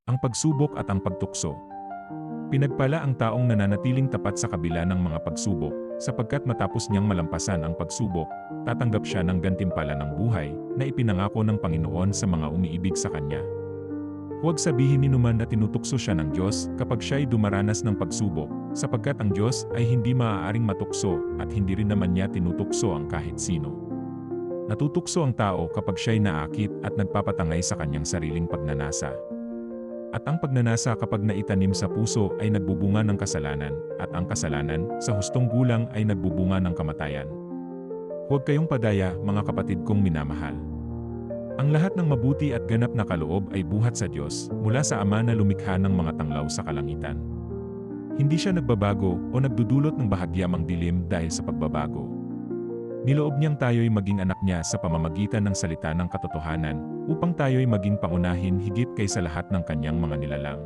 Ang pagsubok at ang pagtukso. Pinagpala ang taong nananatiling tapat sa kabila ng mga pagsubok, sapagkat matapos niyang malampasan ang pagsubok, tatanggap siya ng gantimpala ng buhay na ipinangako ng Panginoon sa mga umiibig sa Kanya. Huwag sabihin ni numan na tinutukso siya ng Diyos kapag siya'y dumaranas ng pagsubok, sapagkat ang Diyos ay hindi maaaring matukso at hindi rin naman niya tinutukso ang kahit sino. Natutukso ang tao kapag siya'y naakit at nagpapatangay sa kanyang sariling pagnanasa. At ang pagnanasa kapag naitanim sa puso ay nagbubunga ng kasalanan, at ang kasalanan sa hustong gulang ay nagbubunga ng kamatayan. Huwag kayong padaya, mga kapatid kong minamahal. Ang lahat ng mabuti at ganap na kaloob ay buhat sa Diyos, mula sa Ama na lumikha ng mga tanglaw sa kalangitan. Hindi siya nagbabago o nagdudulot ng bahagyamang dilim dahil sa pagbabago. Niloob niyang tayo'y maging anak niya sa pamamagitan ng salita ng katotohanan, upang tayo'y maging pangunahin higit kaysa lahat ng kanyang mga nilalang.